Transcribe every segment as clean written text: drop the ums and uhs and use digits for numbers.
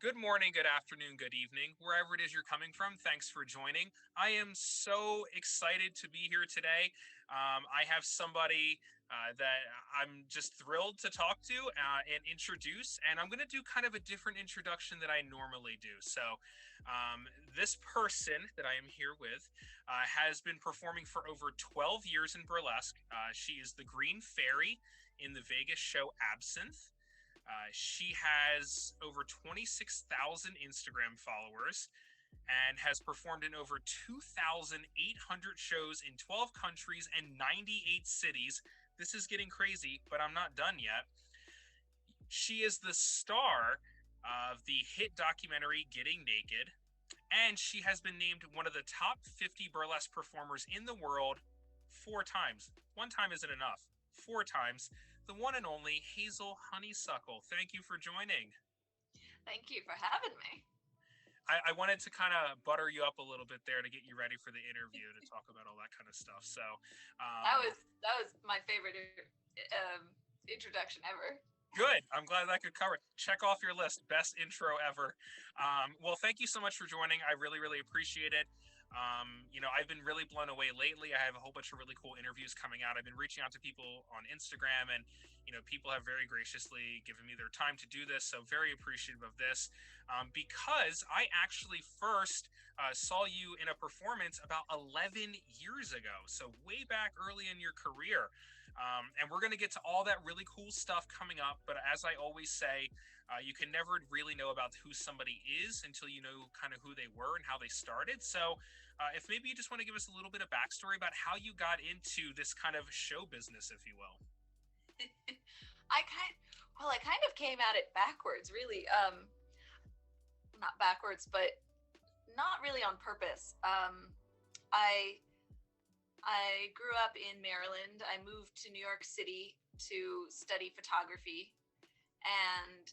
Good morning, good afternoon, good evening, wherever it is you're coming from. Thanks for joining. I am so excited to be here today. I have somebody that I'm just thrilled to talk to and introduce, and I'm going to do kind of a different introduction than I normally do. So this person that I am here with has been performing for over 12 years in burlesque. She is the Green Fairy in the Vegas show Absinthe. She has over 26,000 Instagram followers and has performed in over 2,800 shows in 12 countries and 98 cities. This is getting crazy, but I'm not done yet. She is the star of the hit documentary Getting Naked, and she has been named one of the top 50 burlesque performers in the world 4 times. One time isn't enough. 4 times. The one and only Hazel Honeysuckle. Thank you for joining. Thank you for having me. I wanted to kind of butter you up a little bit there to get you ready for the interview to talk about all that kind of stuff. So that was my favorite introduction ever. Good. I'm glad that could cover it. Check off your list. Best intro ever. Well, thank you so much for joining. I really, really appreciate it. I've been really blown away lately. I have a whole bunch of really cool interviews coming out. I've been reaching out to people on Instagram, and people have very graciously given me their time to do this. So very appreciative of this, because I actually first saw you in a performance about 11 years ago. So way back early in your career. And we're going to get to all that really cool stuff coming up. But as I always say, you can never really know about who somebody is until you know kind of who they were and how they started. So if maybe you just want to give us a little bit of backstory about how you got into this kind of show business, if you will. I kind of came at it backwards, really. Not backwards, but not really on purpose. I grew up in Maryland. I moved to New York City to study photography. And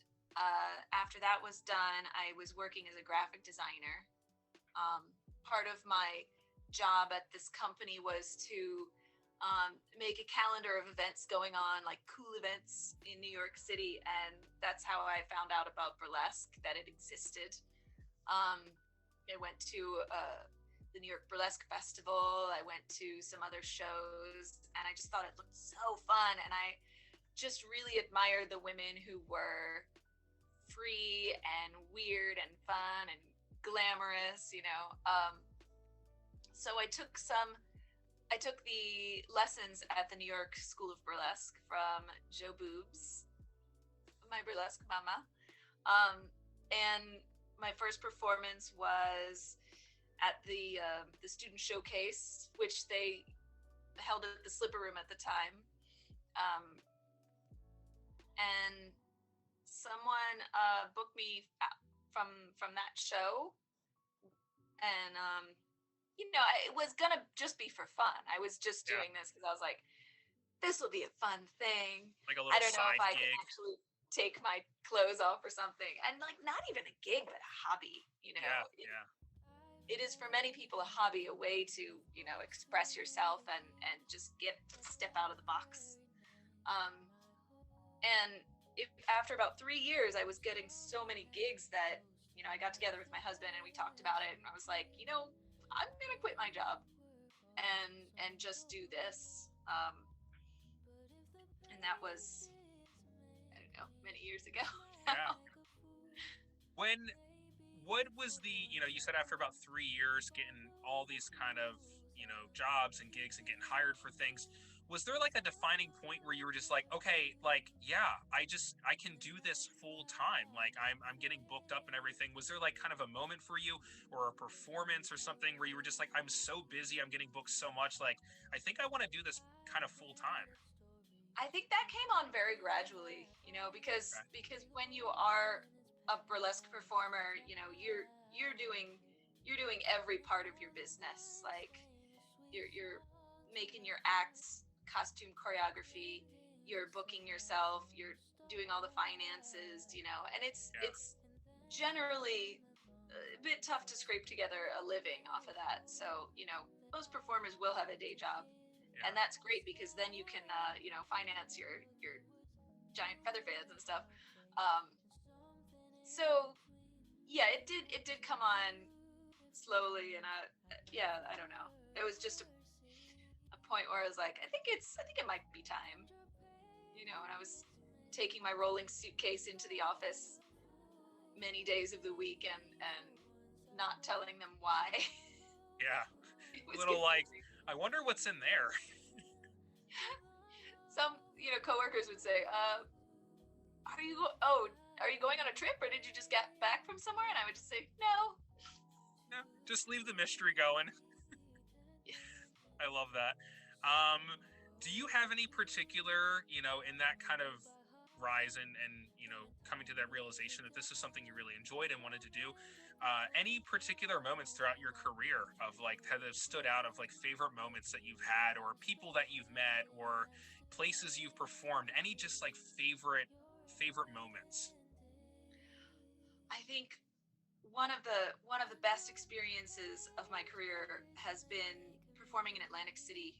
after that was done, I was working as a graphic designer. Part of my job at this company was to make a calendar of events going on, like cool events in New York City. And that's how I found out about burlesque, that it existed. I went to the New York Burlesque Festival. I went to some other shows, and I just thought it looked so fun. And I just really admired the women who were free and weird and fun and glamorous, so I took the lessons at the New York School of Burlesque from Jo Boobs, my burlesque mama. And my first performance was at the student showcase, which they held at the Slipper Room at the time. And someone booked me from that show. And, it was gonna just be for fun. I was just doing this because I was like, this will be a fun thing. Like a little I don't know if I gig. can actually take my clothes off or something. And like, not even a gig, but a hobby, It is for many people a hobby, a way to, express yourself and just step out of the box. And after about 3 years, I was getting so many gigs that, I got together with my husband and we talked about it. And I was like, I'm going to quit my job and just do this. And that was, I don't know, many years ago now. Yeah. What was the, you said after about 3 years getting all these kind of, jobs and gigs and getting hired for things, was there like a defining point where you were just like, okay, like, yeah, I can do this full time. Like I'm getting booked up and everything. Was there like kind of a moment for you or a performance or something where you were just like, I'm so busy, I'm getting booked so much. Like, I think I want to do this kind of full time. I think that came on very gradually, because when you are a burlesque performer, you're doing every part of your business. Like you're making your acts, costume choreography, you're booking yourself, you're doing all the finances, and it's generally a bit tough to scrape together a living off of that. So, most performers will have a day job, and that's great because then you can, finance your giant feather fans and stuff. So Yeah, it did come on slowly, and I don't know. It was just a point where I was like, I think it might be time. And I was taking my rolling suitcase into the office many days of the week and not telling them why. Yeah. A little like, I wonder what's in there. Some, coworkers would say, are you going on a trip, or did you just get back from somewhere? And I would just say, no, just leave the mystery going. Yes. I love that. Do you have any particular, in that kind of rise and coming to that realization that this is something you really enjoyed and wanted to do, any particular moments throughout your career of like that have stood out, of like favorite moments that you've had, or people that you've met, or places you've performed, any just like favorite moments? I think one of the best experiences of my career has been performing in Atlantic City.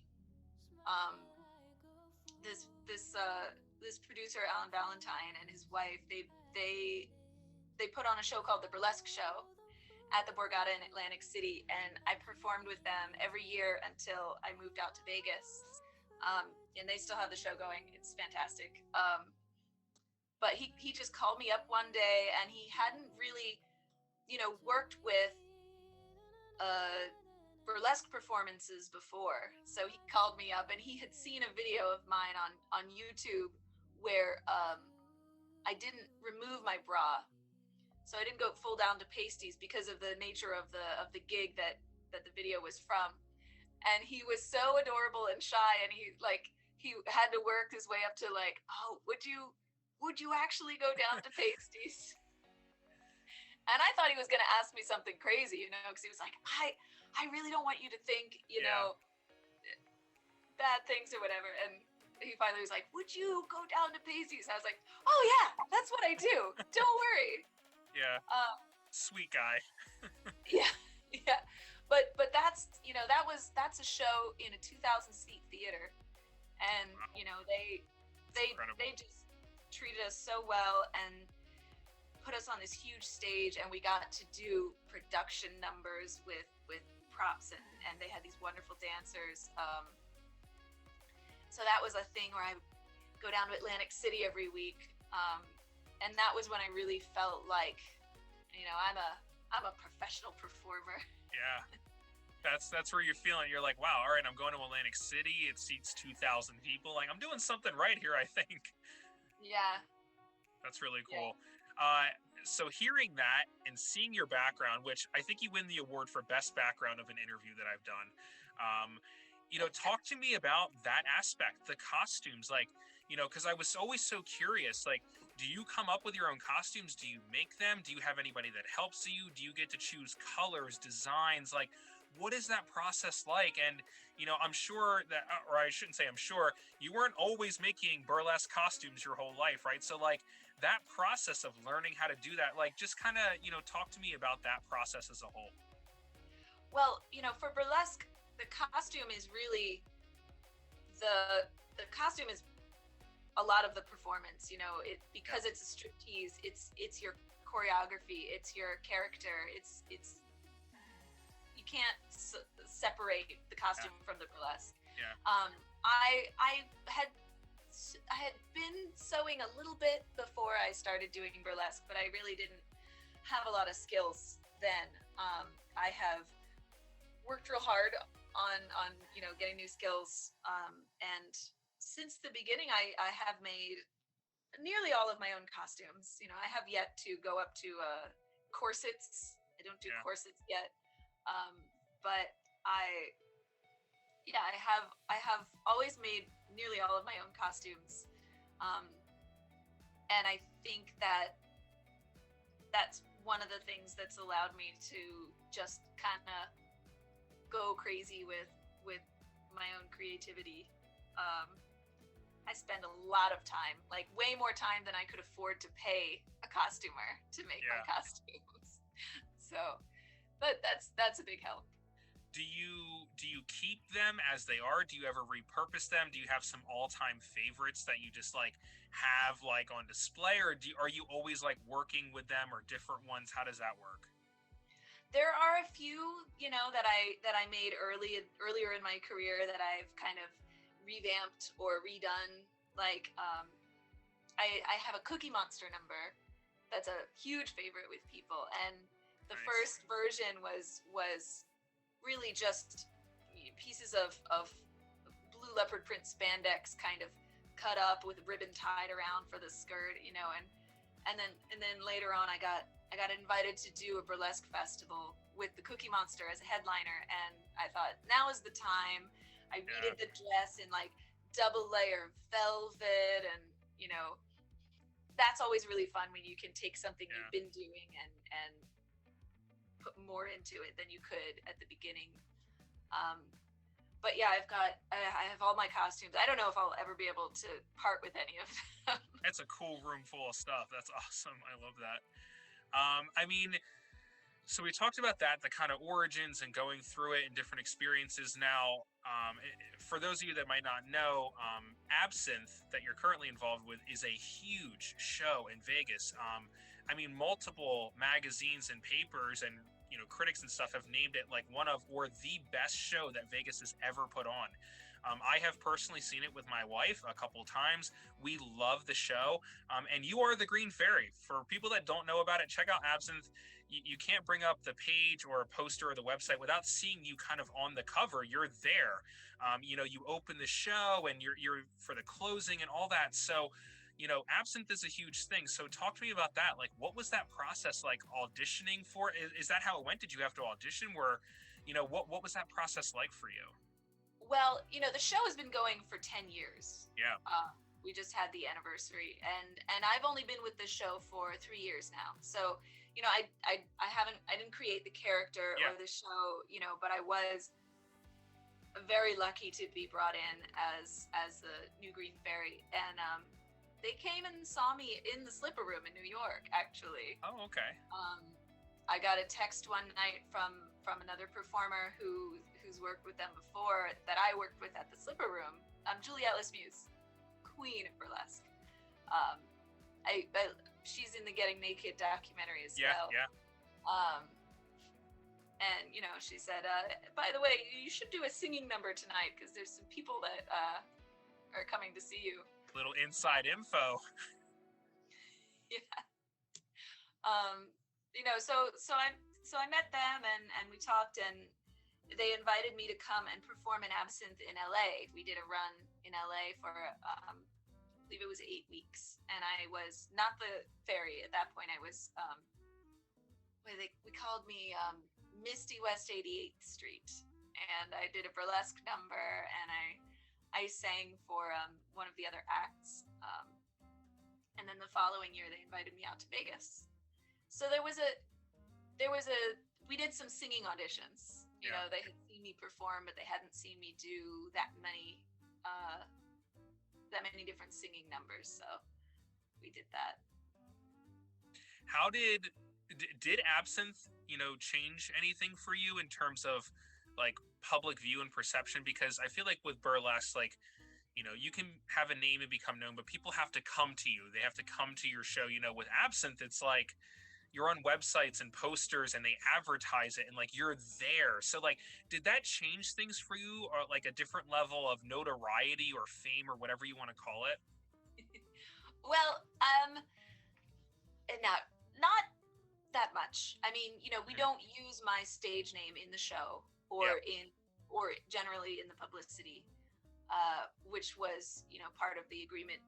This producer, Alan Valentine, and his wife, they put on a show called the Burlesque Show at the Borgata in Atlantic City, and I performed with them every year until I moved out to Vegas. And they still have the show going. It's fantastic. But he just called me up one day, and he hadn't really, worked with burlesque performances before. So he called me up, and he had seen a video of mine on YouTube where I didn't remove my bra. So I didn't go full down to pasties because of the nature of the gig that the video was from. And he was so adorable and shy, and he had to work his way up to like, oh, would you actually go down to pasties? And I thought he was going to ask me something crazy, because he was like, I really don't want you to think, bad things or whatever. And he finally was like, would you go down to pasties? I was like, oh yeah, that's what I do. Don't worry. Yeah. Sweet guy. Yeah. But that's, that's a show in a 2,000 seat theater. And, wow. they just treated us so well and put us on this huge stage, and we got to do production numbers with props, and they had these wonderful dancers. So that was a thing where I would go down to Atlantic City every week. And that was when I really felt like, I'm a professional performer. Yeah. That's where you're feeling. You're like, wow, all right, I'm going to Atlantic City. It seats 2,000 people. Like, I'm doing something right here, I think. Yeah. That's really cool. Yeah. So hearing that and seeing your background, which I think you win the award for best background of an interview that I've done. Talk to me about that aspect, the costumes, like, because I was always so curious, like, do you come up with your own costumes? Do you make them? Do you have anybody that helps you? Do you get to choose colors, designs? Like, what is that process like? And, I'm sure that, or I shouldn't say I'm sure, you weren't always making burlesque costumes your whole life, right? So, like, that process of learning how to do that, like, just kind of, talk to me about that process as a whole. Well, for burlesque, the costume is really, the costume is a lot of the performance, because it's a striptease, it's your choreography, it's your character, it's you can't separate the costume from the burlesque. Yeah. I had been sewing a little bit before I started doing burlesque, but I really didn't have a lot of skills then. I have worked real hard on getting new skills, and since the beginning, I have made nearly all of my own costumes. I have yet to go up to corsets. I don't do corsets yet, but I have always made nearly all of my own costumes, and I think that's one of the things that's allowed me to just kind of go crazy with my own creativity. I spend a lot of time, like way more time than I could afford to pay a costumer to make my costumes. So, but that's a big help. Do do you keep them as they are? Do you ever repurpose them? Do you have some all-time favorites that you just like have like on display, or are you always like working with them or different ones? How does that work? There are a few, that I made earlier in my career that I've kind of revamped or redone. Like, I have a Cookie Monster number that's a huge favorite with people, and the Nice. first version was really just pieces of blue leopard print spandex kind of cut up with ribbon tied around for the skirt, and then later on I got invited to do a burlesque festival with the Cookie Monster as a headliner, and I thought now is the time. I redid the dress in like double layer velvet, and that's always really fun when you can take something you've been doing and put more into it than you could at the beginning. But yeah, I have all my costumes. I don't know if I'll ever be able to part with any of them. That's a cool room full of stuff. That's awesome. I love that. I mean, so we talked about that, the kind of origins and going through it and different experiences. Now, for those of you that might not know, Absinthe that you're currently involved with is a huge show in Vegas. I mean, multiple magazines and papers and critics and stuff have named it like one of or the best show that Vegas has ever put on. I have personally seen it with my wife a couple times. We love the show, and you are the Green Fairy. For people that don't know about it, check out Absinthe. You can't bring up the page or a poster or the website without seeing you kind of on the cover. You're there. You open the show and you're for the closing and all that. So, Absinthe is a huge thing. So talk to me about that. Like, what was that process like auditioning for? Is that how it went? Did you have to audition? What was that process like for you? Well, the show has been going for 10 years. Yeah. We just had the anniversary, and I've only been with the show for 3 years now. So, I didn't create the character or the show, but I was very lucky to be brought in as the new Green Fairy, and they came and saw me in the Slipper Room in New York, actually. Oh, okay. I got a text one night from another performer who's worked with them before that I worked with at the Slipper Room. Juliette Lesmuse, queen of burlesque. She's in the Getting Naked documentary as well. Yeah. And she said, by the way, you should do a singing number tonight because there's some people that are coming to see you. Little inside info. Yeah. So I met them and we talked, and they invited me to come and perform in Absinthe in LA. We did a run in LA for I believe it was 8 weeks, and I was not the fairy at that point. I was we called me Misty West 88th Street, and I did a burlesque number, and I sang for one of the other acts, and then the following year they invited me out to Vegas. So we did some singing auditions. They had seen me perform, but they hadn't seen me do that many different singing numbers. So we did that. How did Absinthe, change anything for you in terms of like public view and perception? Because I feel like with burlesque, like, you can have a name and become known, but people have to come to you. They have to come to your show. With Absinthe, it's like you're on websites and posters and they advertise it and like you're there. So like, did that change things for you, or like a different level of notoriety or fame or whatever you want to call it? Well, not that much. I mean, we don't use my stage name in the show or generally in the publicity, which was, part of the agreement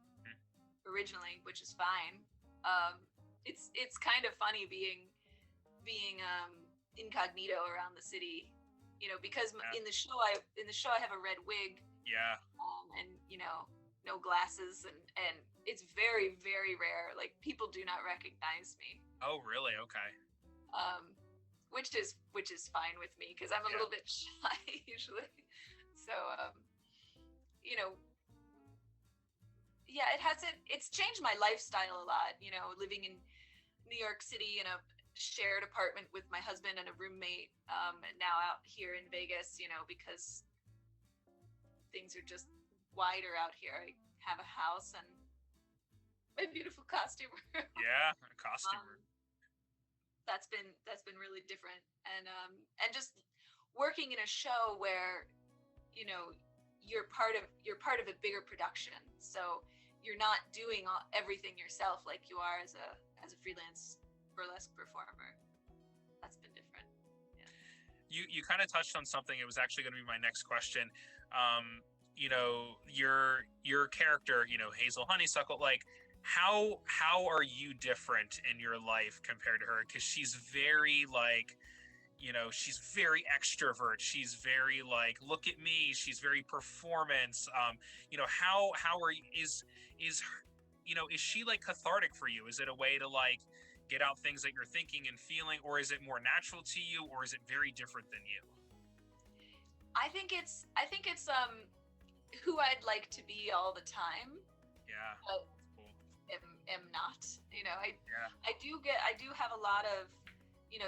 originally, which is fine. It's kind of funny being incognito around the city, because in the show I have a red wig, and no glasses, and it's very, very rare. Like, people do not recognize me. Oh, really? Okay. Which is fine with me because I'm a little bit shy usually. So it's changed my lifestyle a lot. Living in New York City in a shared apartment with my husband and a roommate, and now out here in Vegas, because things are just wider out here. I have a house and my beautiful costume room. Yeah, a costume room. That's been really different, and just working in a show where you're part of a bigger production, so you're not doing everything yourself like you are as a freelance burlesque performer. That's been different. Yeah. You kind of touched on something. It was actually going to be my next question. Your character, Hazel Honeysuckle, like how are you different in your life compared to her? Because she's very like, she's very extrovert. She's very like, look at me. She's very performance. Is she like cathartic for you? Is it a way to like get out things that you're thinking and feeling, or is it more natural to you, or is it very different than you? I think it's who I'd like to be all the time. Yeah. But am not. I do have a lot of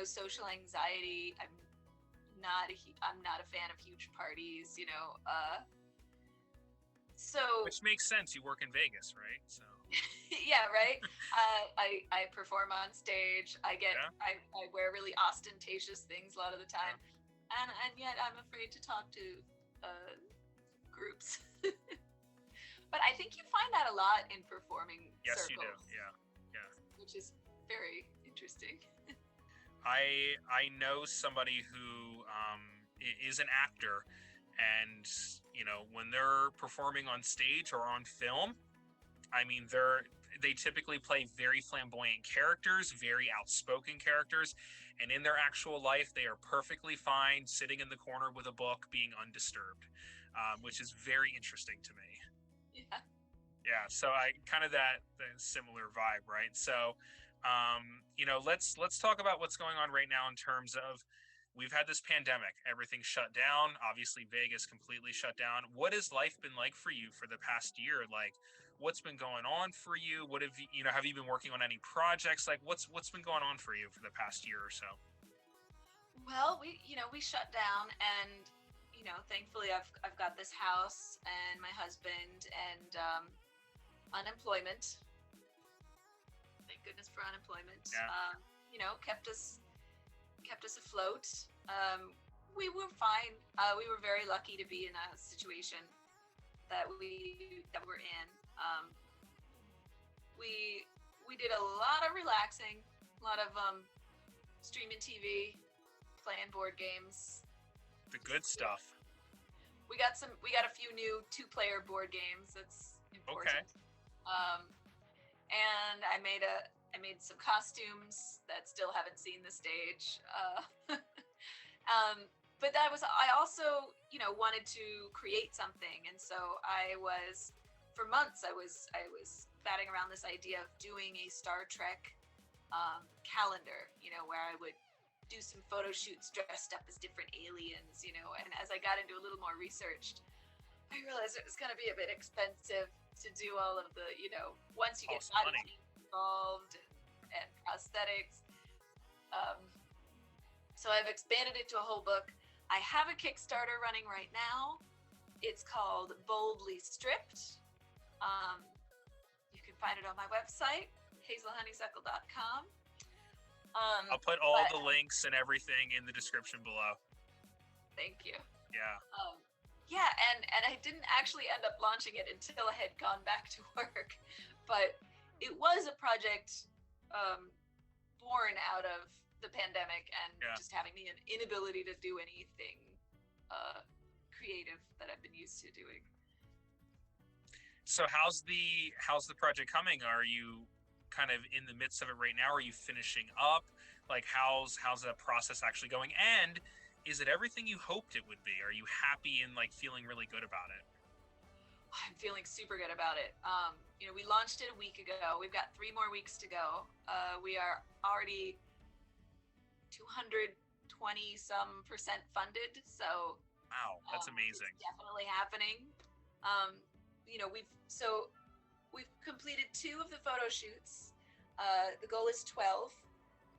social anxiety. I'm not a fan of huge parties. So which makes sense. You work in Vegas, right? So yeah, right. I perform on stage. I wear really ostentatious things a lot of the time, and yet I'm afraid to talk to groups. But I think you find that a lot in performing Yes, circles. You do. Yeah. Which is very interesting. I know somebody who is an actor, and when they're performing on stage or on film, I mean they typically play very flamboyant characters, very outspoken characters, and in their actual life they are perfectly fine sitting in the corner with a book being undisturbed, which is very interesting to me. Yeah, so I kind of the similar vibe, right? So let's talk about what's going on right now in terms of, we've had this pandemic, everything's shut down, obviously Vegas completely shut down. What has life been like for you for the past year? Like, what's been going on for you? What have you have you been working on any projects? Like, what's been going on for you for the past year or so? Well, we shut down, and thankfully I've got this house and my husband, and unemployment. Thank goodness for unemployment. Yeah. Kept us afloat. We were fine. We were very lucky to be in a situation that we're in. We did a lot of relaxing, a lot of streaming TV, playing board games. The good stuff. We got a few new 2-player board games. That's important. Okay. And I made some costumes that still haven't seen the stage. But I also wanted to create something, and so for months I was batting around this idea of doing a Star Trek calendar, where I would do some photo shoots dressed up as different aliens, and as I got into a little more research, I realized it was going to be a bit expensive to do all of the, once you get body involved and prosthetics. So I've expanded it to a whole book. I have a Kickstarter running right now. It's called Boldly Stripped. You can find it on my website, hazelhoneysuckle.com. I'll put all the links and everything in the description below. Thank you. Yeah. Yeah, and I didn't actually end up launching it until I had gone back to work, but it was a project born out of the pandemic and just having the inability to do anything creative that I've been used to doing. So how's the project coming? Are you kind of in the midst of it right now? Are you finishing up? Like, how's that process actually going? And is it everything you hoped it would be? Are you happy and like feeling really good about it? I'm feeling super good about it. We launched it a week ago. We've got 3 more weeks to go. We are already 220 some % funded. So wow, that's amazing. It's definitely happening. We've completed 2 of the photo shoots. The goal is 12.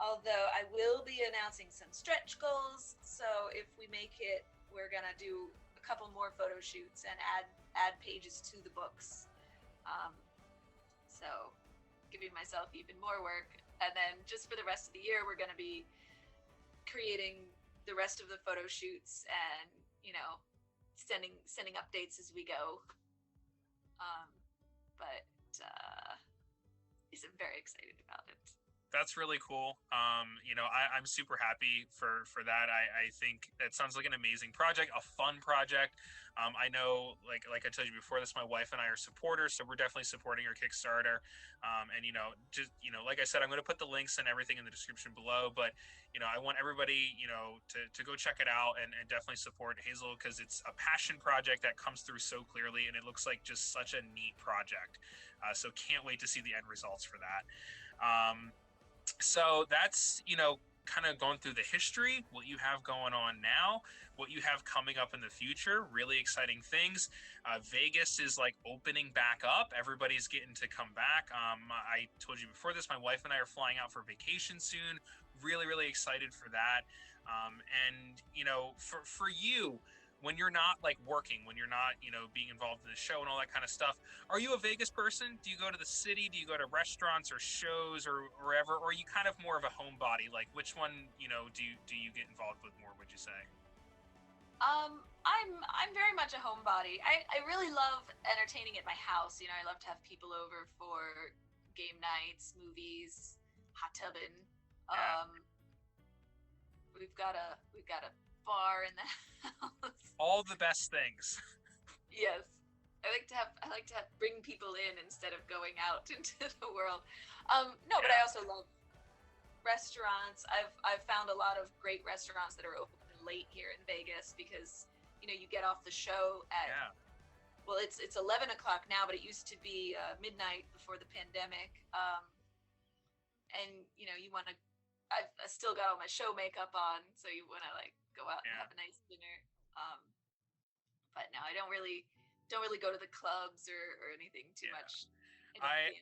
Although I will be announcing some stretch goals. So if we make it, we're gonna do a couple more photo shoots and add pages to the books. So giving myself even more work. And then just for the rest of the year, we're gonna be creating the rest of the photo shoots and, sending updates as we go. But I'm very excited about it. That's really cool. I'm super happy for that. I think that sounds like an amazing project, a fun project. I know, like I told you before this, my wife and I are supporters, so we're definitely supporting your Kickstarter. Like I said, I'm going to put the links and everything in the description below. But I want everybody, to go check it out and definitely support Hazel, because it's a passion project that comes through so clearly, and it looks like just such a neat project. So can't wait to see the end results for that. So that's, kind of going through the history, what you have going on now, what you have coming up in the future, really exciting things. Vegas is like opening back up. Everybody's getting to come back. I told you before this, my wife and I are flying out for vacation soon. Really, really excited for that. And, for you, when you're not like working, when you're not, being involved in the show and all that kind of stuff, are you a Vegas person? Do you go to the city? Do you go to restaurants or shows or wherever? Or are you kind of more of a homebody? Like, which one, do you get involved with more, would you say? I'm very much a homebody. I really love entertaining at my house. I love to have people over for game nights, movies, hot tubbing. Yeah. We've got a bar in the house. All the best things. Yes. I like to bring people in instead of going out into the world. But I also love restaurants. I've found a lot of great restaurants that are open late here in Vegas, because you get off the show at well, it's 11 o'clock now, but it used to be midnight before the pandemic. And you want to. I still got all my show makeup on, so you want to like go out and have a nice dinner. But no, I don't really go to the clubs or anything too much. I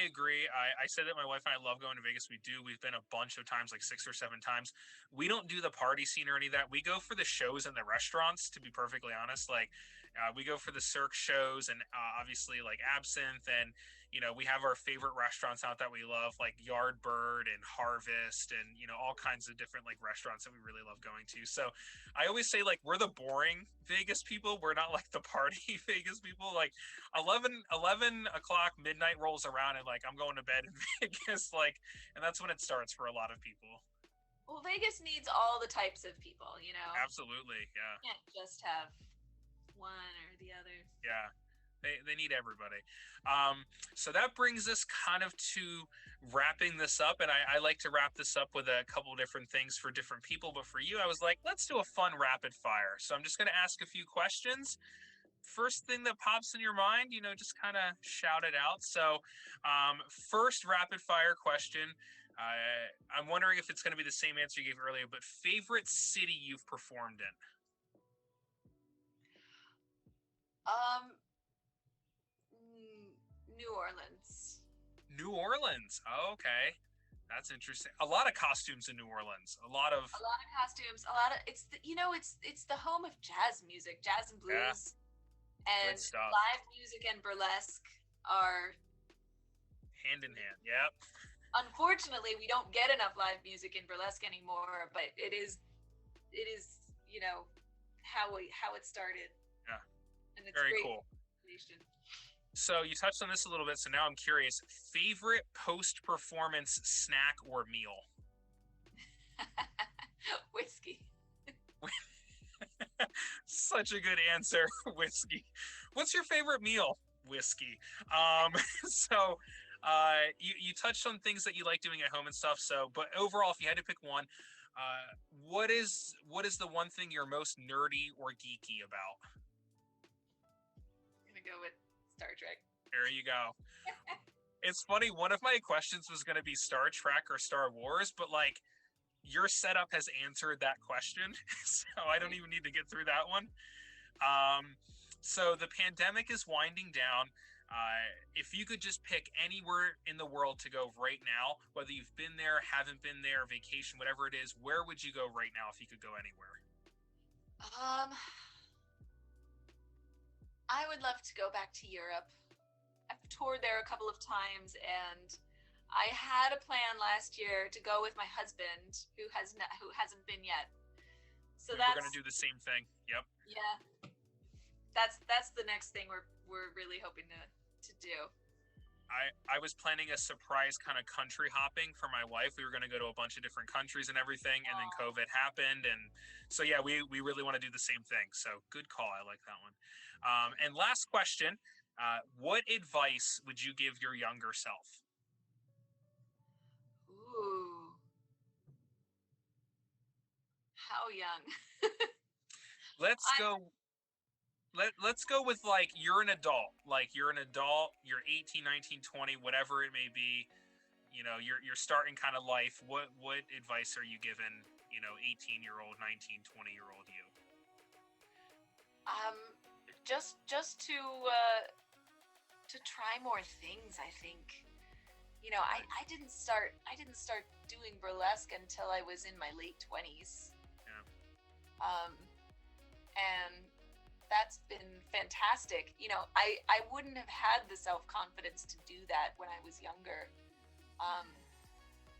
agree. I said that my wife and I love going to Vegas. We do. We've been a bunch of times, like 6 or 7 times. We don't do the party scene or any of that. We go for the shows and the restaurants, to be perfectly honest. Like, we go for the Cirque shows and obviously like Absinthe, and we have our favorite restaurants out that we love, like Yardbird and Harvest, and all kinds of different like restaurants that we really love going to. So I always say, like, we're the boring Vegas people. We're not like the party Vegas people. Like 11 o'clock midnight rolls around and like I'm going to bed in Vegas, like, and that's when it starts for a lot of people. Well, Vegas needs all the types of people, Absolutely, yeah. You can't just have one or the other. Yeah. They need everybody. So that brings us kind of to wrapping this up. And I like to wrap this up with a couple of different things for different people. But for you, I was like, let's do a fun rapid fire. So I'm just going to ask a few questions. First thing that pops in your mind, just kind of shout it out. So first rapid fire question. I'm wondering if it's going to be the same answer you gave earlier, but favorite city you've performed in? New Orleans. New Orleans. Oh, okay. That's interesting. A lot of costumes in New Orleans. A lot of costumes. It's the home of jazz music, jazz and blues, and live music and burlesque are hand in hand. Yep. Unfortunately, we don't get enough live music in burlesque anymore, but it is how it started. Yeah. And it's very great cool. information. So you touched on this a little bit, so now I'm curious. Favorite post-performance snack or meal? Whiskey. Such a good answer. Whiskey. What's your favorite meal? Whiskey. So you touched on things that you like doing at home and stuff. So, but overall, if you had to pick one, what is the one thing you're most nerdy or geeky about? I'm gonna go with Star Trek. There you go. It's funny, one of my questions was going to be Star Trek or Star Wars, but like your setup has answered that question, so I don't even need to get through that one. So the pandemic is winding down. If you could just pick anywhere in the world to go right now, whether you've been there, haven't been there, vacation, whatever it is, where would you go right now if you could go anywhere? I would love to go back to Europe. I've toured there a couple of times, and I had a plan last year to go with my husband, who hasn't been yet. So we're gonna do the same thing. Yep. Yeah. That's the next thing we're really hoping to do. I was planning a surprise kind of country hopping for my wife. We were going to go to a bunch of different countries and everything, and then COVID happened, and so yeah, we really want to do the same thing. So good call. I like that one. And last question: what advice would you give your younger self? Ooh, how young? Let's go. Let's go with like you're an adult. You're 18, 19, 20, whatever it may be. You're starting kind of life. What advice are you giving, 18-year-old, 19, 20-year-old you? Just to try more things, I think. I didn't start doing burlesque until I was in my late 20s. Yeah. And that's been fantastic. I wouldn't have had the self-confidence to do that when I was younger.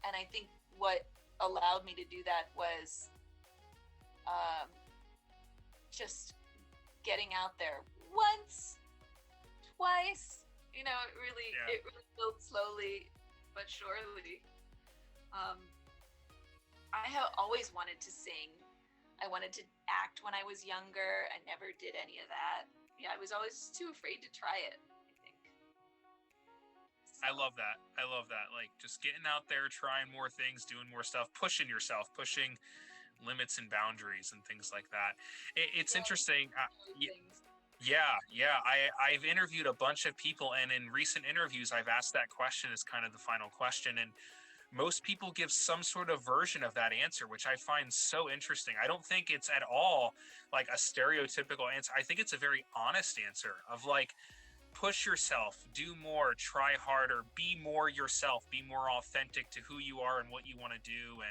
And I think what allowed me to do that was just getting out there once, twice. It really built slowly but surely. I have always wanted to sing. I wanted to act when I was younger. I never did any of that. Yeah, I was always too afraid to try it, I think. So. I love that. Like just getting out there, trying more things, doing more stuff, pushing yourself, pushing limits and boundaries and things like that. It's interesting. I've interviewed a bunch of people, and in recent interviews, I've asked that question as kind of the final question. And most people give some sort of version of that answer, which I find so interesting. I don't think it's at all like a stereotypical answer. I think it's a very honest answer of like, push yourself, do more, try harder, be more yourself, be more authentic to who you are and what you want to do.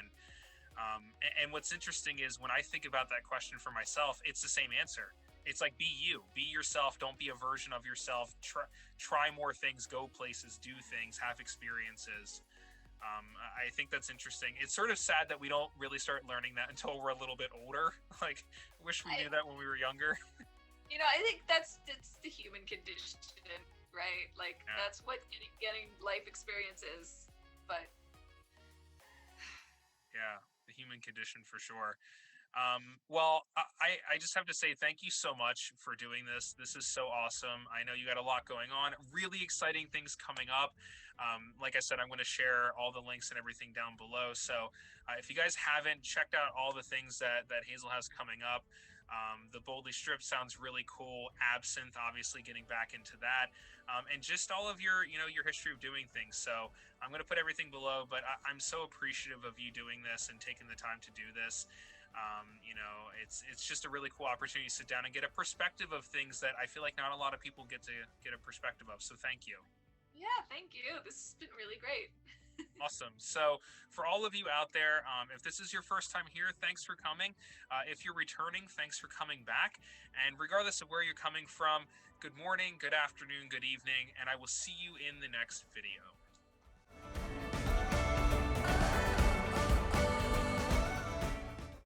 And what's interesting is when I think about that question for myself, it's the same answer. It's like, be you, be yourself. Don't be a version of yourself. Try more things, go places, do things, have experiences. I think that's interesting. It's sort of sad that we don't really start learning that until we're a little bit older. Like, wish we knew that when we were younger. I think it's the human condition, right? Like, that's what getting life experiences. But yeah, the human condition for sure. Well, I just have to say thank you so much for doing this. This is so awesome. I know you got a lot going on, really exciting things coming up. Like I said, I'm going to share all the links and everything down below. So if you guys haven't checked out all the things that Hazel has coming up, the Boldly Stripped sounds really cool. Absinthe, obviously getting back into that. And just all of your history of doing things. So I'm going to put everything below, but I'm so appreciative of you doing this and taking the time to do this. It's just a really cool opportunity to sit down and get a perspective of things that I feel like not a lot of people get to get a perspective of. So thank you. Yeah, thank you. This has been really great. Awesome. So for all of you out there, if this is your first time here, thanks for coming. If you're returning, thanks for coming back. And regardless of where you're coming from, good morning, good afternoon, good evening, and I will see you in the next video.